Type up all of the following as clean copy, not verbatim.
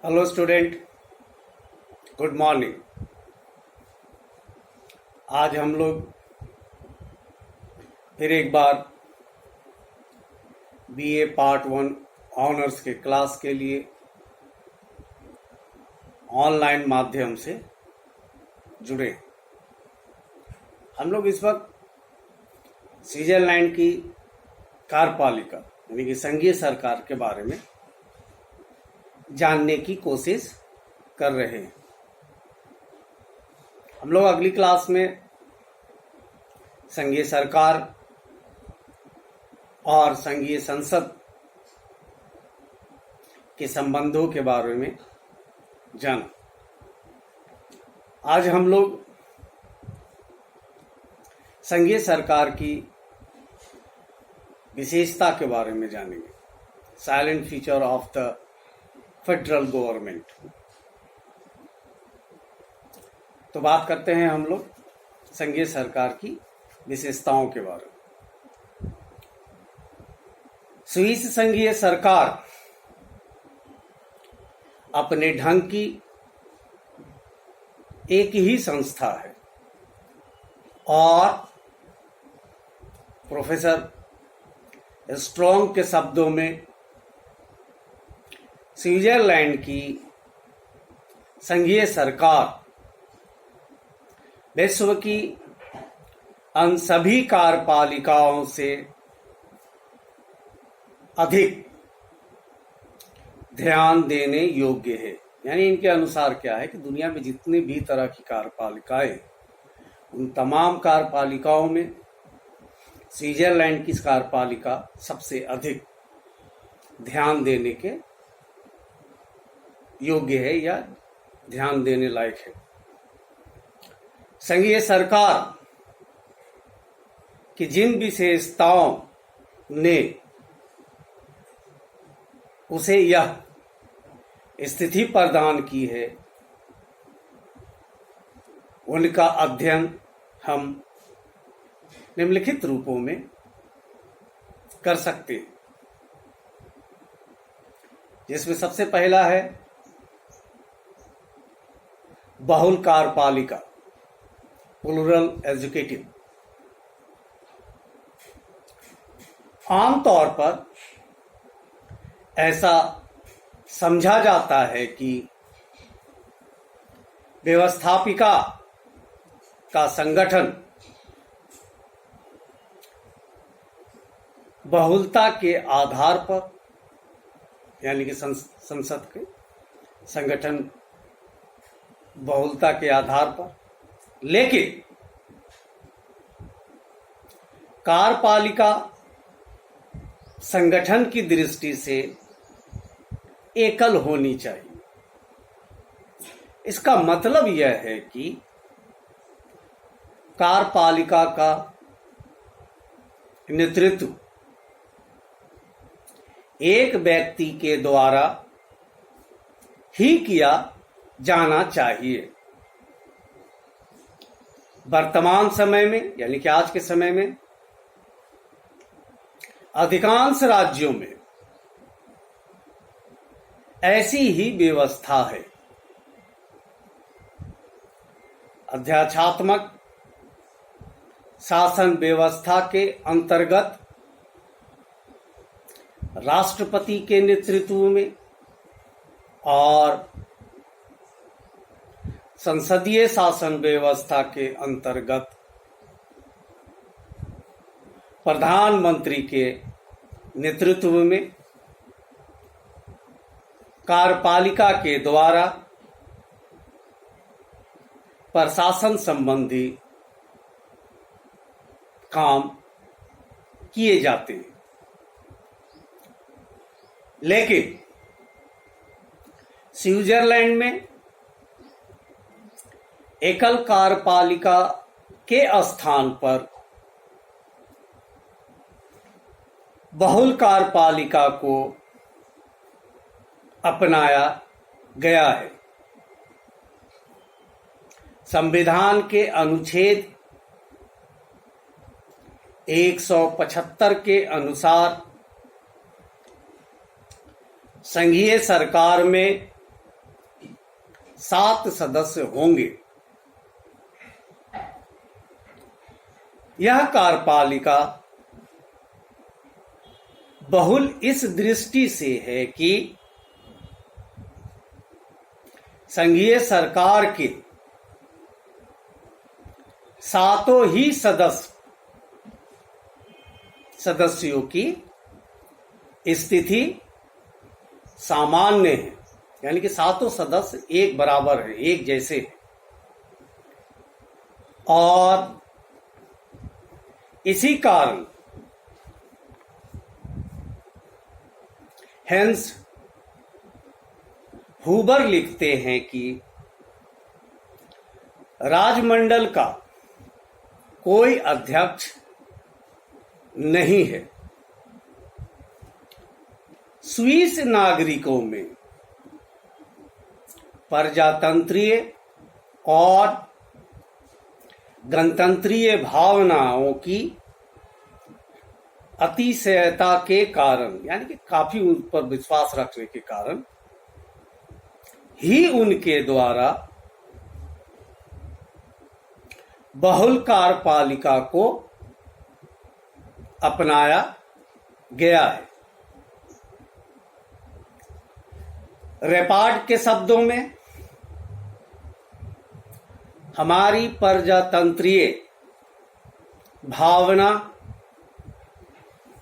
Hello student, good morning. आज हम लोग फिर एक बार बीए पार्ट 1 ऑनर्स के क्लास के लिए ऑनलाइन माध्यम से जुड़े। हम लोग इस वक्त स्विट्जरलैंड की कार्यपालिका यानी कि संघीय सरकार के बारे में जानने की कोशिश कर रहे हैं। हम लोग अगली क्लास में संघीय सरकार और संघीय संसद के संबंधों के बारे में जाना। आज हम लोग संघीय सरकार की विशेषता के बारे में जानेंगे। Silent feature of the federal government. तो बात करते हैं हम लोग संघीय सरकार की विशेषताओं के बारे में। स्विस संघीय सरकार अपने ढंग की एक ही संस्था है और प्रोफेसर स्ट्रॉन्ग के शब्दों में स्विट्जरलैंड की संघीय सरकार विश्व की उन सभी कार्यपालिकाओं से अधिक ध्यान देने योग्य है। यानी इनके अनुसार क्या है कि दुनिया में जितनी भी तरह की कार्यपालिकाएं, उन तमाम कार्यपालिकाओं में स्विट्जरलैंड की कार्यपालिका सबसे अधिक ध्यान देने के योग्य है या ध्यान देने लायक है। संघीय सरकार की जिन विशेषताओं ने उसे यह स्थिति प्रदान की है, उनका अध्ययन हम निम्नलिखित रूपों में कर सकते हैं, जिसमें सबसे पहला है बहुल कार्यपालिका, प्लूरल एग्जीक्यूटिव। आमतौर पर ऐसा समझा जाता है कि व्यवस्थापिका का संगठन बहुलता के आधार पर यानी कि संसद के संगठन बहुलता के आधार पर, लेकिन कार्यपालिका संगठन की दृष्टि से एकल होनी चाहिए। इसका मतलब यह है कि कार्यपालिका का नेतृत्व एक व्यक्ति के द्वारा ही किया जाना चाहिए। वर्तमान समय में यानी कि आज के समय में अधिकांश राज्यों में ऐसी ही व्यवस्था है। अध्यात्मक शासन व्यवस्था के अंतर्गत राष्ट्रपति के नेतृत्व में और संसदीय शासन व्यवस्था के अंतर्गत प्रधानमंत्री के नेतृत्व में कार्यपालिका के द्वारा प्रशासन संबंधी काम किए जाते हैं। लेकिन स्विट्जरलैंड में एकल कार्यपालिका के स्थान पर बहुल कार्यपालिका को अपनाया गया है। संविधान के अनुच्छेद 175 के अनुसार संघीय सरकार में 7 सदस्य होंगे। यह कार्यपालिका बहुल इस दृष्टि से है कि संघीय सरकार के सातों ही सदस्यों की स्थिति सामान्य है, यानी कि सातों सदस्य एक बराबर है, एक जैसे हैं। और इसी कारण हेंस हूबर लिखते हैं कि राजमंडल का कोई अध्यक्ष नहीं है। स्विस नागरिकों में प्रजातंत्रीय और गणतंत्रीय भावनाओं की अतिशयता के कारण, यानी कि काफी उन पर विश्वास रखने के कारण ही उनके द्वारा बहुल कार्यपालिका को अपनाया गया है। रेपार्ड के शब्दों में हमारी प्रजातंत्रीय भावना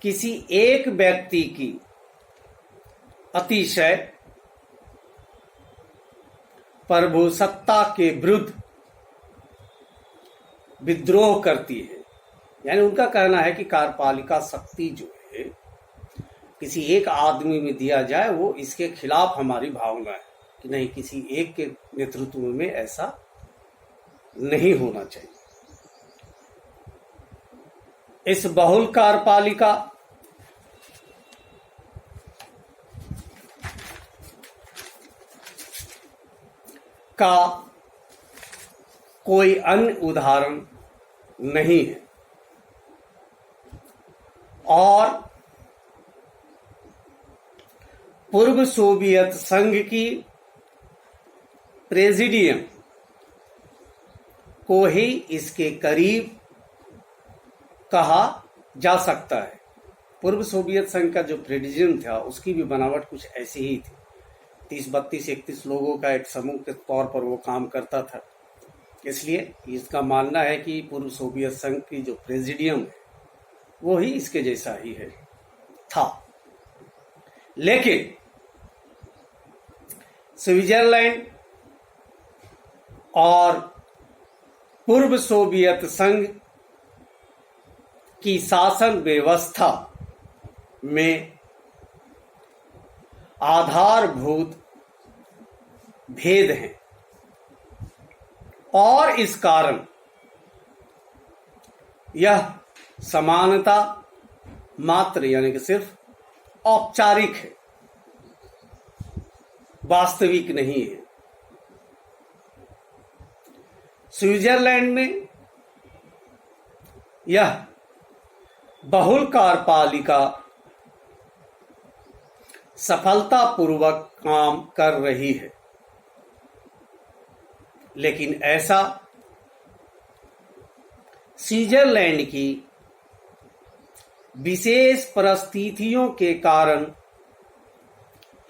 किसी एक व्यक्ति की अतिशय प्रभुसत्ता के विरुद्ध विद्रोह करती है। यानी उनका कहना है कि कार्यपालिका शक्ति जो है किसी एक आदमी में दिया जाए, वो इसके खिलाफ हमारी भावना है कि नहीं, किसी एक के नेतृत्व में ऐसा नहीं होना चाहिए। इस बहुल कार्यपालिका का कोई अन्य उदाहरण नहीं है और पूर्व सोवियत संघ की प्रेसिडियम को ही इसके करीब कहा जा सकता है। पूर्व सोवियत संघ का जो प्रेसिडियम था उसकी भी बनावट कुछ ऐसी ही थी। 30, 32, 31 लोगों का एक समूह के तौर पर वो काम करता था। इसलिए इसका मानना है कि पूर्व सोवियत संघ की जो प्रेसिडियम है वो ही इसके जैसा ही है था। लेकिन स्विट्जरलैंड और पूर्व सोवियत संघ की शासन व्यवस्था में आधारभूत भेद हैं और इस कारण यह समानता मात्र, यानी कि सिर्फ औपचारिक है, वास्तविक नहीं है। स्विट्जरलैंड में यह बहुल कार्यपालिका सफलतापूर्वक काम कर रही है, लेकिन ऐसा स्विट्जरलैंड की विशेष परिस्थितियों के कारण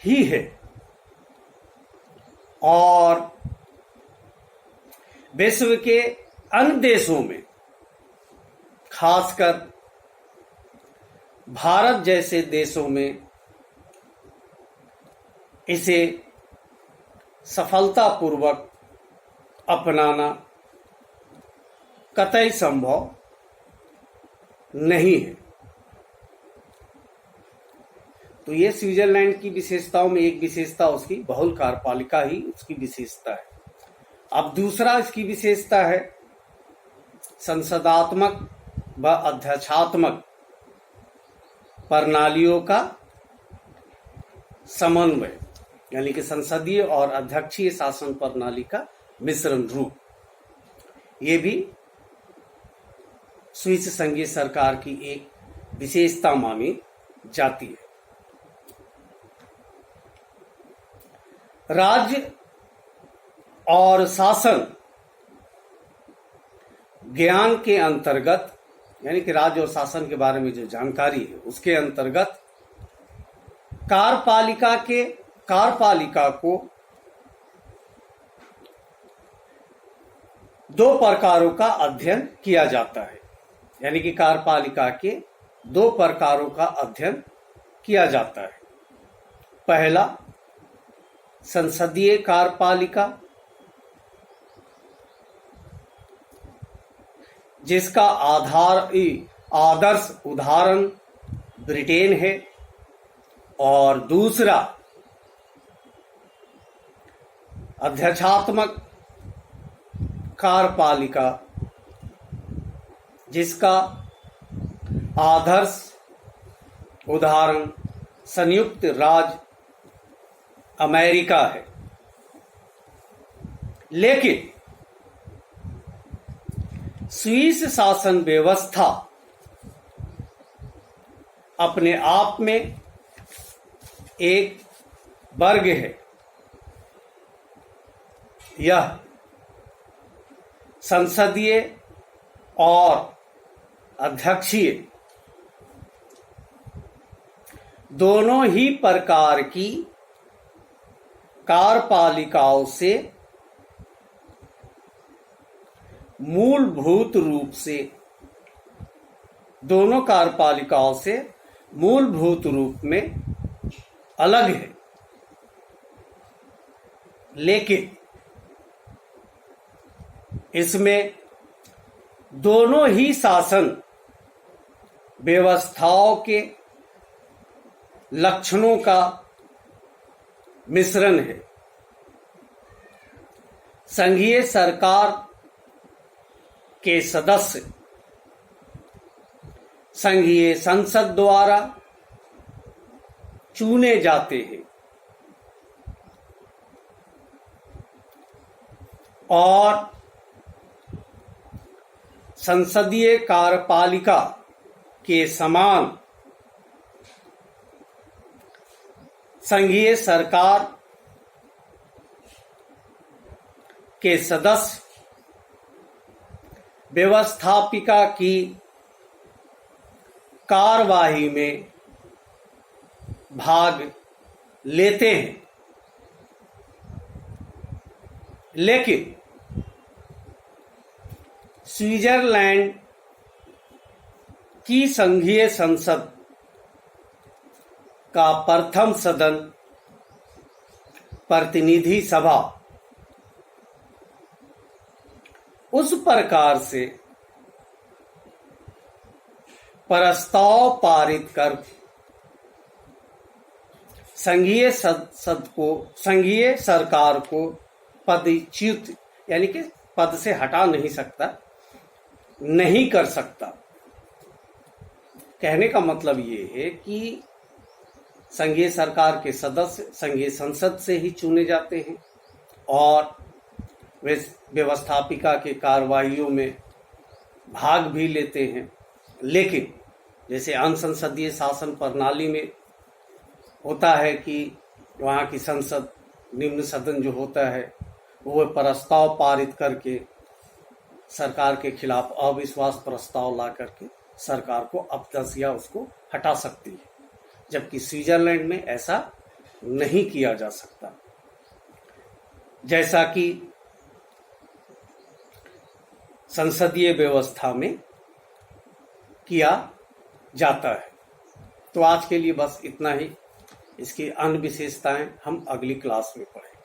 ही है और विश्व के अन्य देशों में, खासकर भारत जैसे देशों में इसे सफलतापूर्वक अपनाना कतई संभव नहीं है। तो ये स्विट्जरलैंड की विशेषताओं में एक विशेषता उसकी बहुल कार्यपालिका ही उसकी विशेषता है। अब दूसरा इसकी विशेषता है संसदात्मक व अध्यक्षात्मक प्रणालियों का समन्वय, यानी कि संसदीय और अध्यक्षीय शासन प्रणाली का मिश्रण रूप। ये भी स्विस संघीय सरकार की एक विशेषता मानी जाती है। राज्य और शासन ज्ञान के अंतर्गत, यानी कि राज्य और शासन के बारे में जो जानकारी है उसके अंतर्गत कार्यपालिका को दो प्रकारों का अध्ययन किया जाता है। यानी कि कार्यपालिका के दो प्रकारों का अध्ययन किया जाता है। पहला, संसदीय कार्यपालिका, जिसका आदर्श उदाहरण ब्रिटेन है। और दूसरा, अध्यक्षात्मक कार्यपालिका, जिसका आदर्श उदाहरण संयुक्त राज्य अमेरिका है। लेकिन स्वीस शासन व्यवस्था अपने आप में एक वर्ग है। यह संसदीय और अध्यक्षीय दोनों ही प्रकार की कार्यपालिकाओं से मूलभूत रूप से, दोनों कार्यपालिकाओं से मूलभूत रूप में अलग है। लेकिन इसमें दोनों ही शासन व्यवस्थाओं के लक्षणों का मिश्रण है। संघीय सरकार के सदस्य संघीय संसद द्वारा चुने जाते हैं और संसदीय कार्यपालिका के समान संघीय सरकार के सदस्य व्यवस्थापिका की कार्यवाही में भाग लेते हैं। लेकिन स्विट्जरलैंड की संघीय संसद का प्रथम सदन प्रतिनिधि सभा उस प्रकार से प्रस्ताव पारित कर संघीय सरकार को पदच्युत, यानी कि पद से हटा नहीं सकता, नहीं कर सकता। कहने का मतलब ये है कि संघीय सरकार के सदस्य संघीय संसद से ही चुने जाते हैं और वे व्यवस्थापिका के कार्यवाहियों में भाग भी लेते हैं। लेकिन जैसे अनसंसदीय शासन प्रणाली में होता है कि वहाँ की संसद, निम्न सदन जो होता है, वो प्रस्ताव पारित करके सरकार के खिलाफ अविश्वास प्रस्ताव ला करके सरकार को अपदस्थ या उसको हटा सकती है। जबकि स्विट्जरलैंड में ऐसा नहीं किया जा सकता, जैसा कि संसदीय व्यवस्था में किया जाता है। तो आज के लिए बस इतना ही। इसकी अन्य विशेषताएं हम अगली क्लास में पढ़ेंगे।